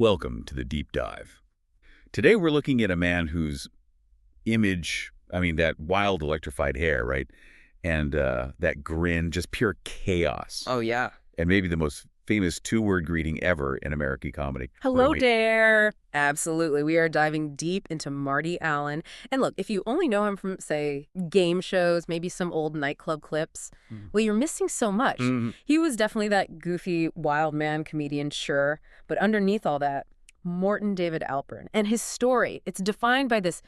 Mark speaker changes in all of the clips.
Speaker 1: Welcome to the Deep Dive. Today we're looking at a man whose image, that wild electrified hair, right? And that grin, just pure chaos.
Speaker 2: Oh, yeah.
Speaker 1: And maybe the most famous two-word greeting ever in American comedy.
Speaker 2: Hello there. Absolutely. We are diving deep into Marty Allen. And look, if you only know him from, say, game shows, maybe some old nightclub clips, well, you're missing so much. He was definitely that goofy, wild man comedian, sure. But underneath all that, Morton David Alpern. And his story, it's defined by this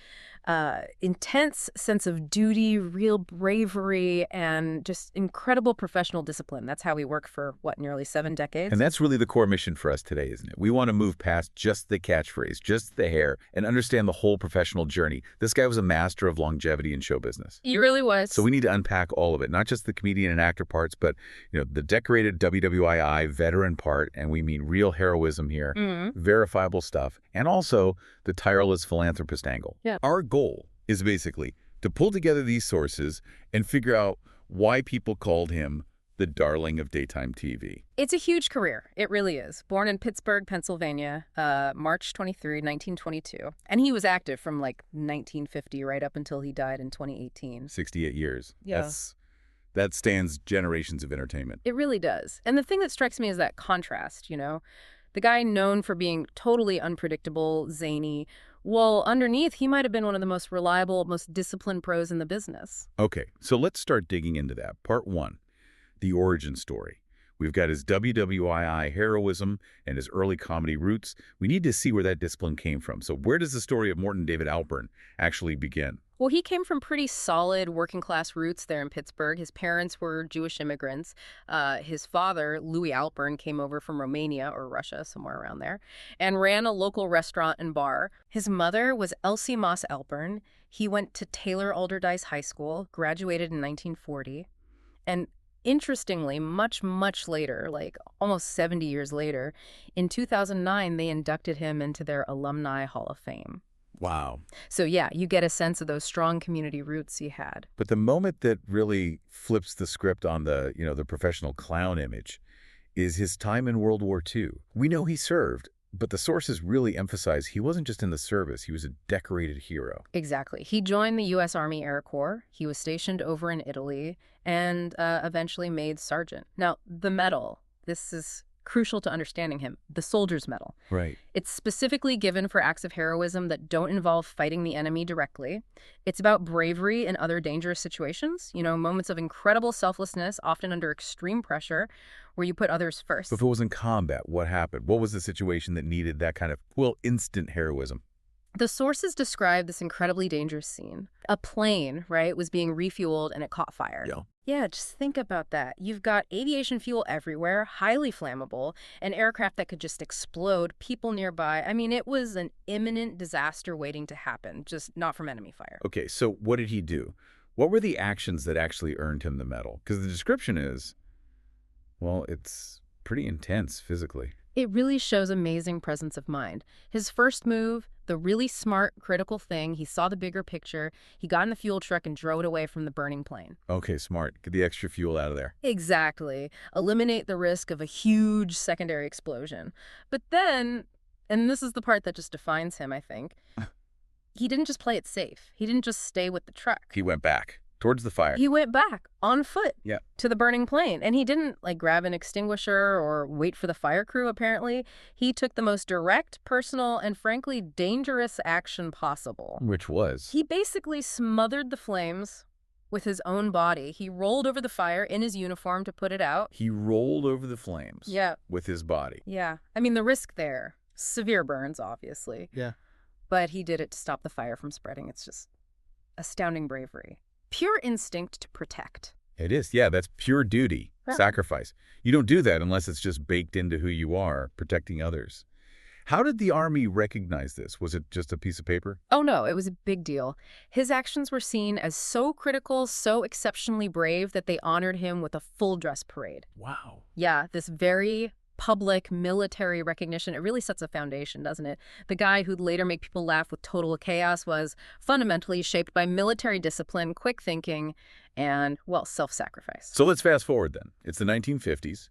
Speaker 2: intense sense of duty, real bravery, and just incredible professional discipline. That's how he worked for, nearly 7 decades?
Speaker 1: And that's really the core mission for us today, isn't it? We want to move past just the catchphrase, just the hair, and understand the whole professional journey. This guy was a master of longevity in show business.
Speaker 2: He really was.
Speaker 1: So we need to unpack all of it, not just the comedian and actor parts, but the decorated WWII veteran part, and we mean real heroism here, verifiable stuff, and also the tireless philanthropist angle.
Speaker 2: Yeah.
Speaker 1: Our goal is basically to pull together these sources and figure out why people called him the darling of daytime TV.
Speaker 2: It's a huge career. It really is. Born in Pittsburgh, Pennsylvania, March 23, 1922. And he was active from 1950 right up until he died in 2018.
Speaker 1: 68 years.
Speaker 2: Yeah.
Speaker 1: That stands generations of entertainment.
Speaker 2: It really does. And the thing that strikes me is that contrast, The guy known for being totally unpredictable, zany. Well, underneath, he might have been one of the most reliable, most disciplined pros in the business.
Speaker 1: Okay, so let's start digging into that. Part 1, the origin story. We've got his WWII heroism and his early comedy roots. We need to see where that discipline came from. So where does the story of Morton David Alpern actually begin?
Speaker 2: Well, he came from pretty solid working-class roots there in Pittsburgh. His parents were Jewish immigrants. His father, Louis Alpern, came over from Romania or Russia, somewhere around there, and ran a local restaurant and bar. His mother was Elsie Moss Alpern. He went to Taylor Alderdice High School, graduated in 1940, and interestingly, much, much later, almost 70 years later, in 2009, they inducted him into their Alumni Hall of Fame.
Speaker 1: Wow.
Speaker 2: So yeah, you get a sense of those strong community roots he had.
Speaker 1: But the moment that really flips the script on the, the professional clown image is his time in World War II. We know he served, but the sources really emphasize he wasn't just in the service, he was a decorated hero.
Speaker 2: Exactly. He joined the U.S. Army Air Corps. He was stationed over in Italy and eventually made sergeant. Now, the medal, this is crucial to understanding him, the soldier's medal.
Speaker 1: Right.
Speaker 2: It's specifically given for acts of heroism that don't involve fighting the enemy directly. It's about bravery in other dangerous situations, moments of incredible selflessness, often under extreme pressure, where you put others first.
Speaker 1: But if it was in combat, what happened? What was the situation that needed that kind of, instant heroism?
Speaker 2: The sources describe this incredibly dangerous scene. A plane, right, was being refueled and it caught fire. Yeah, just think about that. You've got aviation fuel everywhere, highly flammable, an aircraft that could just explode, people nearby. It was an imminent disaster waiting to happen, just not from enemy fire.
Speaker 1: Okay, so what did he do? What were the actions that actually earned him the medal? Because the description is, it's pretty intense physically.
Speaker 2: It really shows amazing presence of mind. His first move, the really smart, critical thing, he saw the bigger picture. He got in the fuel truck and drove it away from the burning plane.
Speaker 1: Okay, smart. Get the extra fuel out of there.
Speaker 2: Exactly. Eliminate the risk of a huge secondary explosion. But then, and this is the part that just defines him, I think, he didn't just play it safe. He didn't just stay with the truck.
Speaker 1: He went back towards the fire.
Speaker 2: He went back on foot
Speaker 1: Yeah.
Speaker 2: to the burning plane. And he didn't grab an extinguisher or wait for the fire crew, apparently. He took the most direct, personal, and frankly dangerous action possible.
Speaker 1: Which was?
Speaker 2: He basically smothered the flames with his own body. He rolled over the fire in his uniform to put it out.
Speaker 1: He rolled over the flames.
Speaker 2: Yeah.
Speaker 1: With his body.
Speaker 2: Yeah. The risk there, severe burns, obviously.
Speaker 1: Yeah.
Speaker 2: But he did it to stop the fire from spreading. It's just astounding bravery. Pure instinct to protect.
Speaker 1: It is. Yeah, that's pure duty, sacrifice. You don't do that unless it's just baked into who you are, protecting others. How did the Army recognize this? Was it just a piece of paper?
Speaker 2: Oh, no, it was a big deal. His actions were seen as so critical, so exceptionally brave that they honored him with a full dress parade.
Speaker 1: Wow.
Speaker 2: Yeah, this very public military recognition, it really sets a foundation, doesn't it? The guy who'd later make people laugh with total chaos was fundamentally shaped by military discipline, quick thinking, and, self-sacrifice.
Speaker 1: So let's fast forward then. It's the 1950s.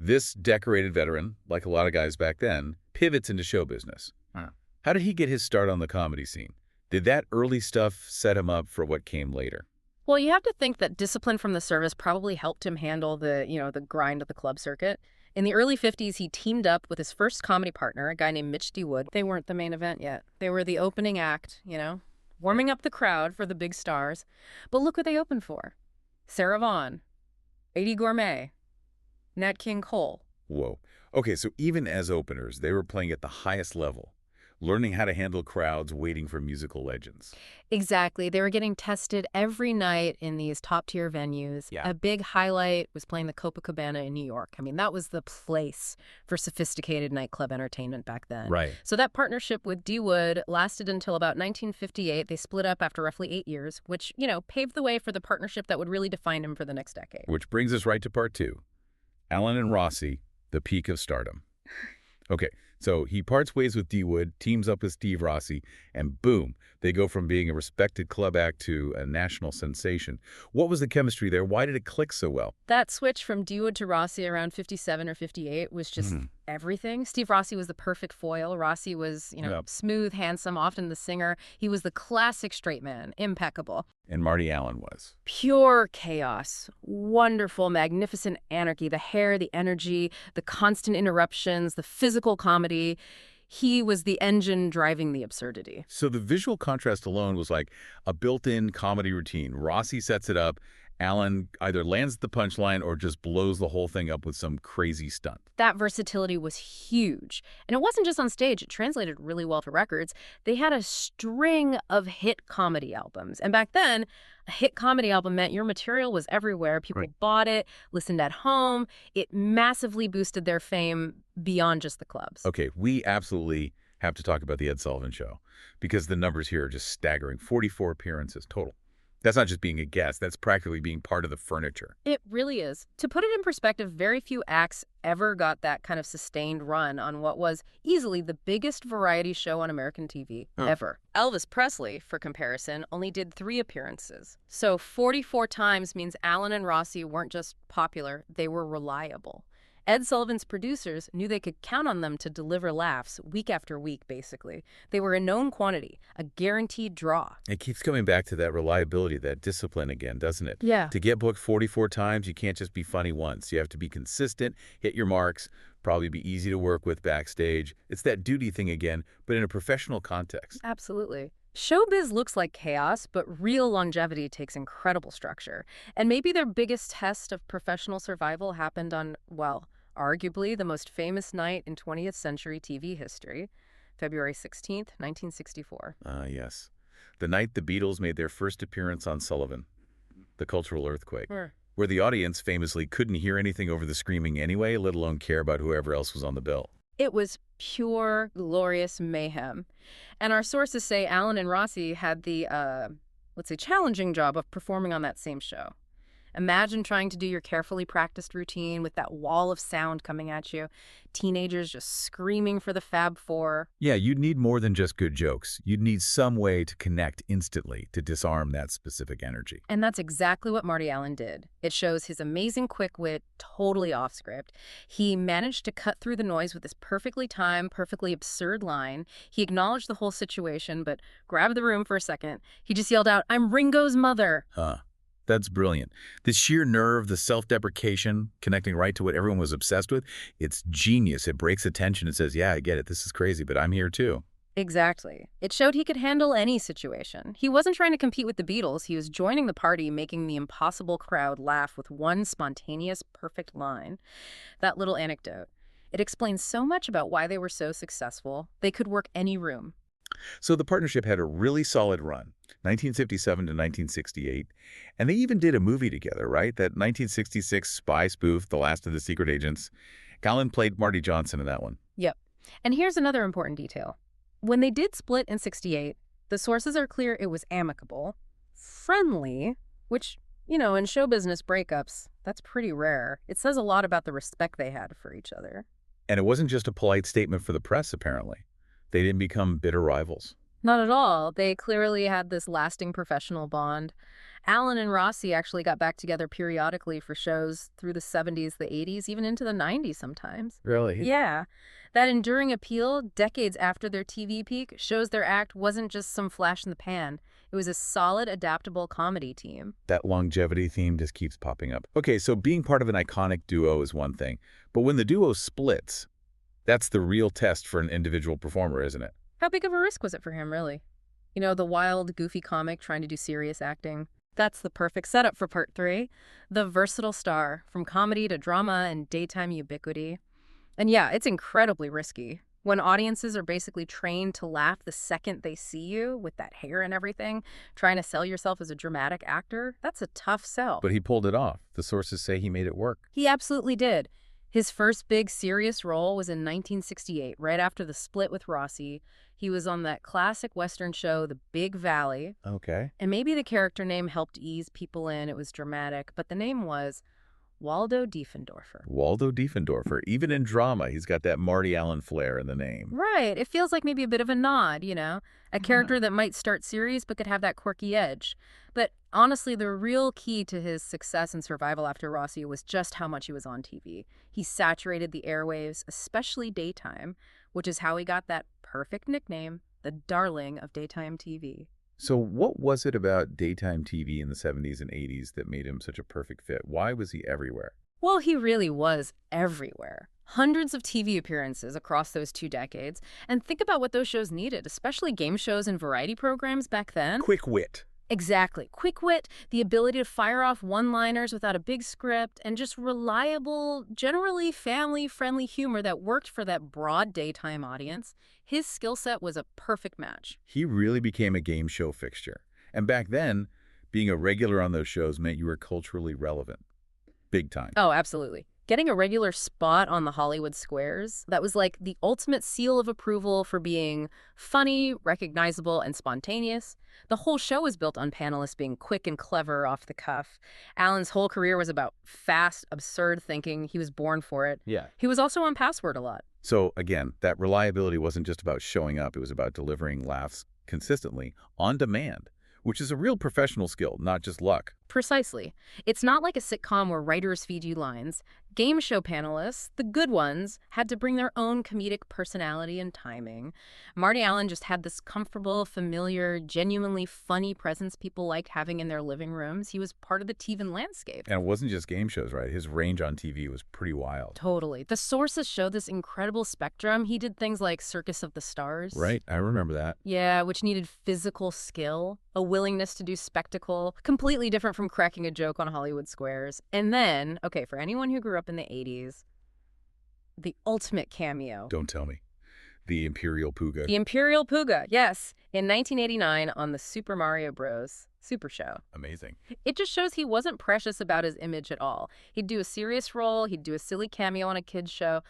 Speaker 1: This decorated veteran, like a lot of guys back then, pivots into show business.
Speaker 3: Huh.
Speaker 1: How did he get his start on the comedy scene? Did that early stuff set him up for what came later?
Speaker 2: Well, you have to think that discipline from the service probably helped him handle the grind of the club circuit. In the early 50s, he teamed up with his first comedy partner, a guy named Mitch D. Wood. They weren't the main event yet. They were the opening act, warming up the crowd for the big stars. But look what they opened for. Sarah Vaughan, Eddie Gourmet, Nat King Cole.
Speaker 1: Whoa. Okay, so even as openers, they were playing at the highest level, learning how to handle crowds waiting for musical legends.
Speaker 2: Exactly. They were getting tested every night in these top-tier venues.
Speaker 1: Yeah.
Speaker 2: A big highlight was playing the Copacabana in New York. I mean, that was the place for sophisticated nightclub entertainment back then.
Speaker 1: Right.
Speaker 2: So that partnership with D. Wood lasted until about 1958. They split up after roughly 8 years, which, paved the way for the partnership that would really define him for the next decade.
Speaker 1: Which brings us right to part two. Allen and Rossi, the peak of stardom. Okay, so he parts ways with D. Wood, teams up with Steve Rossi, and boom, they go from being a respected club act to a national sensation. What was the chemistry there? Why did it click so well?
Speaker 2: That switch from D. Wood to Rossi around 57 or 58 was just everything. Steve Rossi was the perfect foil. Rossi was, smooth, handsome, often the singer. He was the classic straight man, impeccable.
Speaker 1: And Marty Allen was.
Speaker 2: Pure chaos, wonderful, magnificent anarchy, the hair, the energy, the constant interruptions, the physical comedy. He was the engine driving the absurdity.
Speaker 1: So the visual contrast alone was like a built-in comedy routine. Rossi sets it up. Allen either lands the punchline or just blows the whole thing up with some crazy stunt.
Speaker 2: That versatility was huge. And it wasn't just on stage. It translated really well to records. They had a string of hit comedy albums. And back then, a hit comedy album meant your material was everywhere. People bought it, listened at home. It massively boosted their fame beyond just the clubs.
Speaker 1: Okay, we absolutely have to talk about the Ed Sullivan Show because the numbers here are just staggering. 44 appearances total. That's not just being a guest. That's practically being part of the furniture.
Speaker 2: It really is. To put it in perspective, very few acts ever got that kind of sustained run on what was easily the biggest variety show on American TV ever. Elvis Presley, for comparison, only did 3 appearances. So 44 times means Allen and Rossi weren't just popular, they were reliable. Ed Sullivan's producers knew they could count on them to deliver laughs week after week, basically. They were a known quantity, a guaranteed draw.
Speaker 1: It keeps coming back to that reliability, that discipline again, doesn't it?
Speaker 2: Yeah.
Speaker 1: To get booked 44 times, you can't just be funny once. You have to be consistent, hit your marks, probably be easy to work with backstage. It's that duty thing again, but in a professional context.
Speaker 2: Absolutely. Showbiz looks like chaos, but real longevity takes incredible structure. And maybe their biggest test of professional survival happened on, arguably the most famous night in 20th century TV history, February 16th, 1964.
Speaker 1: Yes. The night the Beatles made their first appearance on Sullivan, the cultural earthquake, where the audience famously couldn't hear anything over the screaming anyway, let alone care about whoever else was on the bill.
Speaker 2: It was pure, glorious mayhem. And our sources say Allen and Rossi had the, challenging job of performing on that same show. Imagine trying to do your carefully practiced routine with that wall of sound coming at you. Teenagers just screaming for the Fab Four.
Speaker 1: Yeah, you'd need more than just good jokes. You'd need some way to connect instantly to disarm that specific energy.
Speaker 2: And that's exactly what Marty Allen did. It shows his amazing quick wit, totally off script. He managed to cut through the noise with this perfectly timed, perfectly absurd line. He acknowledged the whole situation, but grabbed the room for a second. He just yelled out, "I'm Ringo's mother."
Speaker 1: That's brilliant. The sheer nerve, the self-deprecation, connecting right to what everyone was obsessed with, it's genius. It breaks attention and says, yeah, I get it. This is crazy, but I'm here too.
Speaker 2: Exactly. It showed he could handle any situation. He wasn't trying to compete with the Beatles. He was joining the party, making the impossible crowd laugh with one spontaneous, perfect line. That little anecdote. It explains so much about why they were so successful. They could work any room.
Speaker 1: So the partnership had a really solid run, 1957 to 1968, and they even did a movie together, right? That 1966 spy spoof, The Last of the Secret Agents. Allen played Marty Johnson in that one.
Speaker 2: Yep. And here's another important detail. When they did split in 68, the sources are clear it was amicable, friendly, which, in show business breakups, that's pretty rare. It says a lot about the respect they had for each other.
Speaker 1: And it wasn't just a polite statement for the press, apparently. They didn't become bitter rivals.
Speaker 2: Not at all. They clearly had this lasting professional bond. Allen and Rossi actually got back together periodically for shows through the 70s, the 80s, even into the 90s sometimes.
Speaker 1: Really?
Speaker 2: Yeah. That enduring appeal, decades after their TV peak, shows their act wasn't just some flash in the pan. It was a solid, adaptable comedy team.
Speaker 1: That longevity theme just keeps popping up. Okay, so being part of an iconic duo is one thing, but when the duo splits, that's the real test for an individual performer, isn't it?
Speaker 2: How big of a risk was it for him, really? You know, the wild, goofy comic trying to do serious acting. That's the perfect setup for part 3. The versatile star, from comedy to drama and daytime ubiquity. And yeah, it's incredibly risky. When audiences are basically trained to laugh the second they see you, with that hair and everything, trying to sell yourself as a dramatic actor, that's a tough sell.
Speaker 1: But he pulled it off. The sources say he made it work.
Speaker 2: He absolutely did. His first big serious role was in 1968, right after the split with Rossi. He was on that classic Western show, The Big Valley.
Speaker 1: Okay.
Speaker 2: And maybe the character name helped ease people in. It was dramatic. But the name was Waldo Diefendorfer.
Speaker 1: Waldo Diefendorfer. Even in drama, he's got that Marty Allen flair in the name.
Speaker 2: Right. It feels like maybe a bit of a nod, you know? A character that might start serious but could have that quirky edge. But honestly, the real key to his success and survival after Rossi was just how much he was on TV. He saturated the airwaves, especially daytime, which is how he got that perfect nickname, the darling of daytime TV.
Speaker 1: So what was it about daytime TV in the 70s and 80s that made him such a perfect fit? Why was he everywhere?
Speaker 2: Well, he really was everywhere. Hundreds of TV appearances across those 2 decades. And think about what those shows needed, especially game shows and variety programs back then.
Speaker 1: Quick wit.
Speaker 2: Exactly. Quick wit, the ability to fire off one-liners without a big script, and just reliable, generally family-friendly humor that worked for that broad daytime audience. His skill set was a perfect match.
Speaker 1: He really became a game show fixture. And back then, being a regular on those shows meant you were culturally relevant. Big time.
Speaker 2: Oh, absolutely. Getting a regular spot on the Hollywood squares, that was like the ultimate seal of approval for being funny, recognizable, and spontaneous. The whole show was built on panelists being quick and clever off the cuff. Allen's whole career was about fast, absurd thinking. He was born for it.
Speaker 1: Yeah.
Speaker 2: He was also on Password a lot.
Speaker 1: So again, that reliability wasn't just about showing up. It was about delivering laughs consistently on demand, which is a real professional skill, not just luck.
Speaker 2: Precisely. It's not like a sitcom where writers feed you lines. Game show panelists, the good ones, had to bring their own comedic personality and timing. Marty Allen just had this comfortable, familiar, genuinely funny presence people liked having in their living rooms. He was part of the TV landscape.
Speaker 1: And it wasn't just game shows, right? His range on TV was pretty wild.
Speaker 2: Totally. The sources show this incredible spectrum. He did things like Circus of the Stars.
Speaker 1: Right, I remember that.
Speaker 2: Yeah, which needed physical skill, a willingness to do spectacle, completely different from cracking a joke on Hollywood squares. And then, okay, for anyone who grew up in the 80s, the ultimate cameo.
Speaker 1: Don't tell me. The Imperial Puga.
Speaker 2: The Imperial Puga, yes, in 1989 on the Super Mario Bros. Super Show.
Speaker 1: Amazing.
Speaker 2: It just shows he wasn't precious about his image at all. He'd do a serious role, he'd do a silly cameo on a kid's show.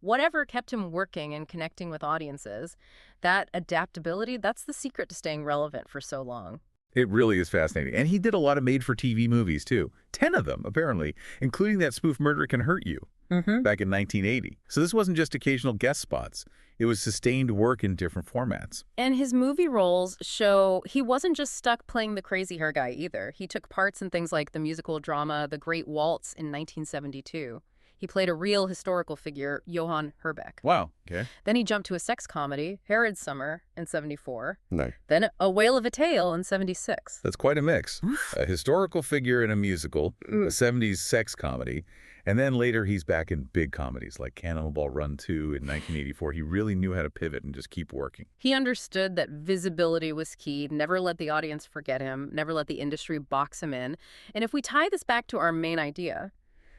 Speaker 2: Whatever kept him working and connecting with audiences, that adaptability, that's the secret to staying relevant for so long.
Speaker 1: It really is fascinating. And he did a lot of made-for-TV movies, too. 10 of them, apparently, including that spoof Murder Can Hurt You back in 1980. So this wasn't just occasional guest spots. It was sustained work in different formats.
Speaker 2: And his movie roles show he wasn't just stuck playing the crazy hair guy either. He took parts in things like the musical drama The Great Waltz in 1972. He played a real historical figure, Johann Herbeck.
Speaker 1: Wow. Okay.
Speaker 2: Then he jumped to a sex comedy, Herod's Summer, in 74.
Speaker 1: No.
Speaker 2: Then A Whale of a Tale in 76.
Speaker 1: That's quite a mix. A historical figure in a musical, a 70s sex comedy, and then later he's back in big comedies like Cannonball Run 2 in 1984. He really knew how to pivot and just keep working.
Speaker 2: He understood that visibility was key, never let the audience forget him, never let the industry box him in. And if we tie this back to our main idea,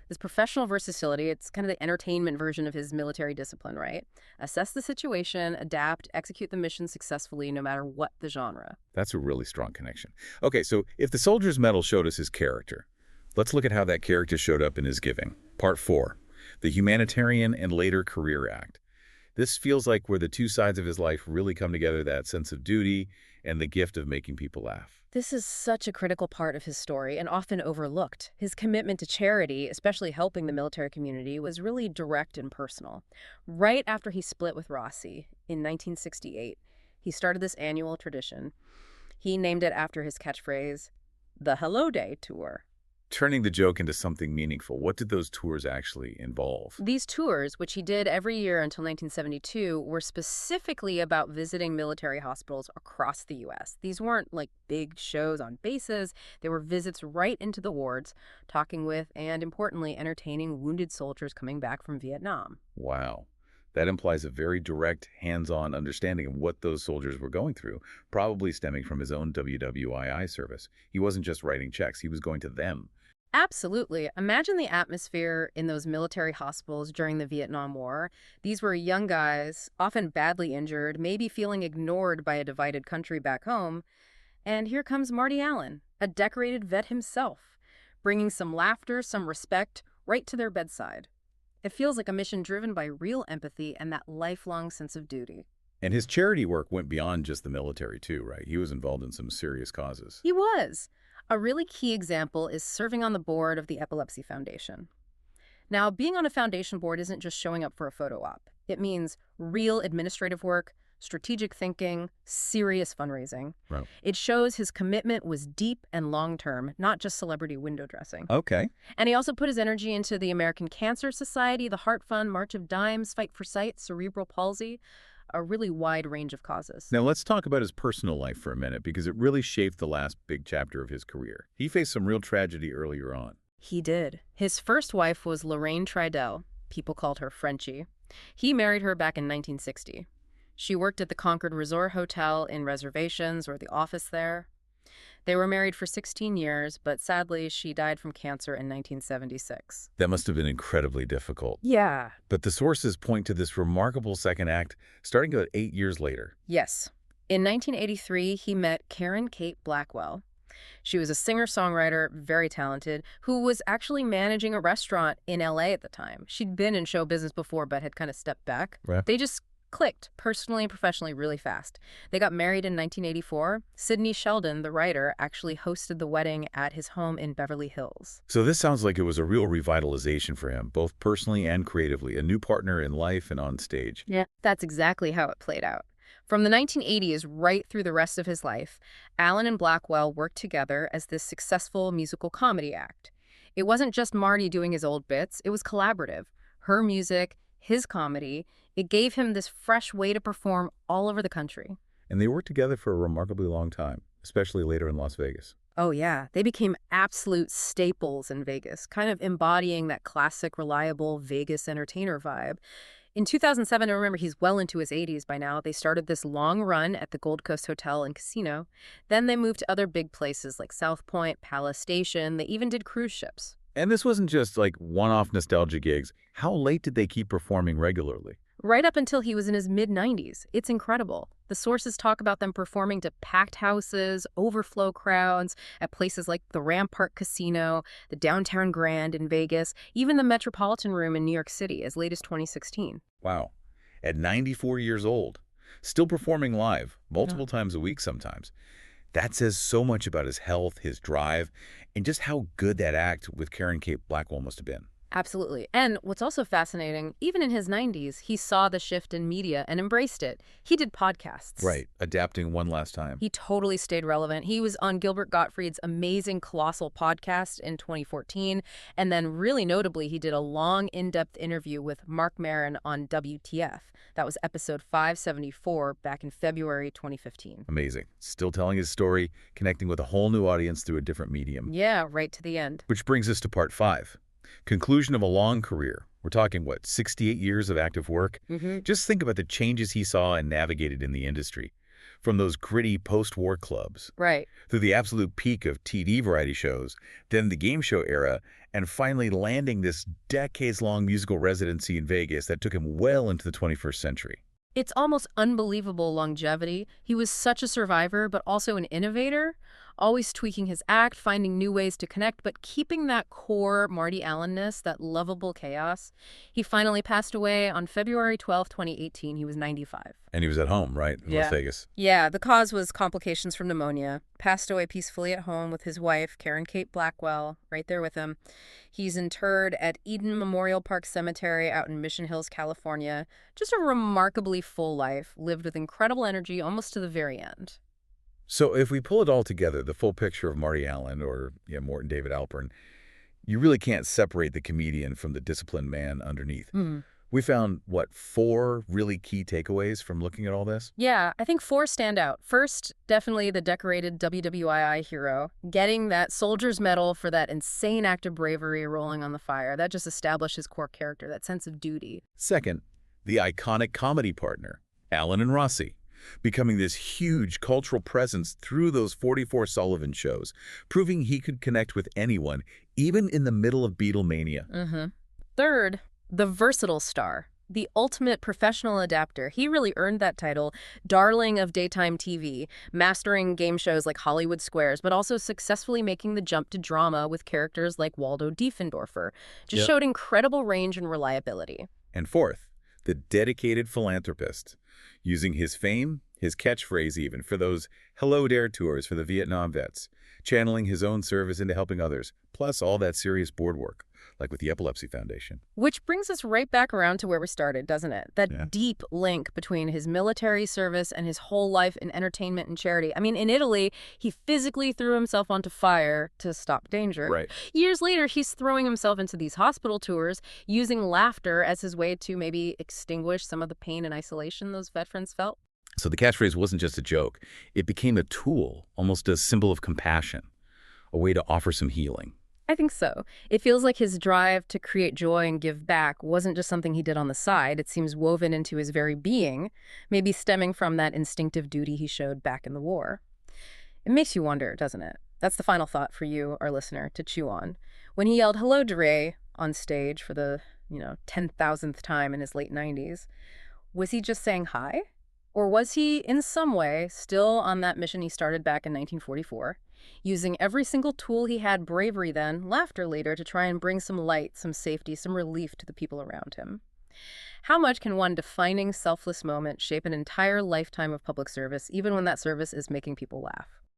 Speaker 2: this professional versatility, it's kind of the entertainment version of his military discipline, right? Assess the situation, adapt, execute the mission successfully, no matter what the genre.
Speaker 1: That's a really strong connection. Okay, so if the soldier's medal showed us his character, let's look at how that character showed up in his giving. Part 4, the humanitarian and later career act. This feels like where the two sides of his life really come together, that sense of duty and the gift of making people laugh.
Speaker 2: This is such a critical part of his story and often overlooked. His commitment to charity, especially helping the military community, was really direct and personal. Right after he split with Rossi in 1968, he he started this annual tradition. He named it after his catchphrase, the Hello Day Tour.
Speaker 1: Turning the joke into something meaningful, what did those tours actually involve?
Speaker 2: These tours, which he did every year until 1972, were specifically about visiting military hospitals across the U.S. These weren't like big shows on bases. They were visits right into the wards, talking with and, importantly, entertaining wounded soldiers coming back from Vietnam.
Speaker 1: Wow. That implies a very direct, hands-on understanding of what those soldiers were going through, probably stemming from his own WWII service. He wasn't just writing checks, he was going to them.
Speaker 2: Absolutely. Imagine the atmosphere in those military hospitals during the Vietnam War. These were young guys, often badly injured, maybe feeling ignored by a divided country back home. And here comes Marty Allen, a decorated vet himself, bringing some laughter, some respect, right to their bedside. It feels like a mission driven by real empathy and that lifelong sense of duty.
Speaker 1: And his charity work went beyond just the military too, right? He was involved in some serious causes.
Speaker 2: He was. A really key example is serving on the board of the Epilepsy Foundation. Now, being on a foundation board isn't just showing up for a photo op. It means real administrative work, strategic thinking, serious fundraising.
Speaker 1: Right.
Speaker 2: It shows his commitment was deep and long-term, not just celebrity window dressing.
Speaker 1: Okay.
Speaker 2: And he also put his energy into the American Cancer Society, the Heart Fund, March of Dimes, Fight for Sight, cerebral palsy, a really wide range of causes.
Speaker 1: Now let's talk about his personal life for a minute, because it really shaped the last big chapter of his career. He faced some real tragedy earlier on.
Speaker 2: He did. His first wife was Lorraine Tridell. People called her Frenchie. He married her back in 1960. She worked at the Concord Resort Hotel in reservations or the office there. They were married for 16 years, but sadly, she died from cancer in 1976.
Speaker 1: That must have been incredibly difficult.
Speaker 2: Yeah.
Speaker 1: But the sources point to this remarkable second act starting about 8 years later.
Speaker 2: Yes. In 1983, he met Karon Kate Blackwell. She was a singer-songwriter, very talented, who was actually managing a restaurant in L.A. at the time. She'd been in show business before, but had kind of stepped back.
Speaker 1: Right.
Speaker 2: They just clicked personally and professionally really fast. They got married in 1984. Sidney Sheldon, the writer, actually hosted the wedding at his home in Beverly Hills.
Speaker 1: So this sounds like it was a real revitalization for him, both personally and creatively, a new partner in life and on stage.
Speaker 2: Yeah. That's exactly how it played out. From the 1980s right through the rest of his life, Allen and Blackwell worked together as this successful musical comedy act. It wasn't just Marty doing his old bits, it was collaborative. Her music, his comedy, it gave him this fresh way to perform all over the country.
Speaker 1: And they worked together for a remarkably long time, especially later in Las Vegas.
Speaker 2: Oh yeah, they became absolute staples in Vegas, kind of embodying that classic, reliable Vegas entertainer vibe. In 2007, I remember he's well into his 80s by now, they started this long run at the Gold Coast Hotel and Casino. Then they moved to other big places like South Point, Palace Station. They even did cruise ships.
Speaker 1: And this wasn't just like one-off nostalgia gigs. How late did they keep performing regularly?
Speaker 2: Right up until he was in his mid-90s. It's incredible. The sources talk about them performing to packed houses, overflow crowds at places like the Rampart Casino, the Downtown Grand in Vegas, even the Metropolitan Room in New York City as late as 2016.
Speaker 1: Wow. At 94 years old, still performing live, multiple times a week sometimes. That says so much about his health, his drive, and just how good that act with Karon Kate Blackwell must have been.
Speaker 2: Absolutely. And what's also fascinating, even in his 90s, he saw the shift in media and embraced it. He did podcasts.
Speaker 1: Right. Adapting one last time.
Speaker 2: He totally stayed relevant. He was on Gilbert Gottfried's amazing Colossal podcast in 2014. And then really notably, he did a long, in-depth interview with Marc Maron on WTF. That was episode 574 back in February 2015.
Speaker 1: Amazing. Still telling his story, connecting with a whole new audience through a different medium.
Speaker 2: Yeah, right to the end.
Speaker 1: Which brings us to part 5. Conclusion of a long career. We're talking, what, 68 years of active work? Just think about the changes he saw and navigated in the industry. From those gritty post-war clubs.
Speaker 2: Right.
Speaker 1: Through the absolute peak of TV variety shows, then the game show era, and finally landing this decades-long musical residency in Vegas that took him well into the 21st century.
Speaker 2: It's almost unbelievable longevity. He was such a survivor, but also an innovator. always tweaking his act, finding new ways to connect, but keeping that core Marty Allenness, that lovable chaos. He finally passed away on February 12th, 2018. He was 95.
Speaker 1: And he was at home, right, in Las Vegas?
Speaker 2: Yeah, the cause was complications from pneumonia. Passed away peacefully at home with his wife, Karon Kate Blackwell, right there with him. He's interred at Eden Memorial Park Cemetery out in Mission Hills, California. Just a remarkably full life, lived with incredible energy almost to the very end.
Speaker 1: So if we pull it all together, the full picture of Marty Allen, or Morton David Alpern, you really can't separate the comedian from the disciplined man underneath. We found, what, 4 really key takeaways from looking at all this?
Speaker 2: Yeah, I think 4 stand out. First, definitely the decorated WWII hero. Getting that soldier's medal for that insane act of bravery rolling on the fire. That just established his core character, that sense of duty.
Speaker 1: Second, the iconic comedy partner, Allen and Rossi, becoming this huge cultural presence through those 44 Sullivan shows, proving he could connect with anyone, even in the middle of Beatlemania.
Speaker 2: Third, the versatile star, the ultimate professional adapter. He really earned that title, darling of daytime TV, mastering game shows like Hollywood Squares, but also successfully making the jump to drama with characters like Waldo Diefendorfer. Just showed incredible range and reliability.
Speaker 1: And fourth, the dedicated philanthropist, using his fame, his catchphrase even, for those Hello Dare tours for the Vietnam vets, channeling his own service into helping others, plus all that serious board work, like with the Epilepsy Foundation.
Speaker 2: Which brings us right back around to where we started, doesn't it? That deep link between his military service and his whole life in entertainment and charity. I mean, in Italy, he physically threw himself onto fire to stop danger.
Speaker 1: Right.
Speaker 2: Years later, he's throwing himself into these hospital tours, using laughter as his way to maybe extinguish some of the pain and isolation those veterans felt.
Speaker 1: So the catchphrase wasn't just a joke. It became a tool, almost a symbol of compassion, a way to offer some healing.
Speaker 2: I think so. It feels like his drive to create joy and give back wasn't just something he did on the side. It seems woven into his very being, maybe stemming from that instinctive duty he showed back in the war. It makes you wonder, doesn't it? That's the final thought for you, our listener, to chew on. When he yelled, "Hello, Dre," on stage for the, 10,000th time in his late 90s, was he just saying hi? Or was he, in some way, still on that mission he started back in 1944? Using every single tool he had, bravery then, laughter later, to try and bring some light, some safety, some relief to the people around him. How much can one defining, selfless moment shape an entire lifetime of public service, even when that service is making people laugh?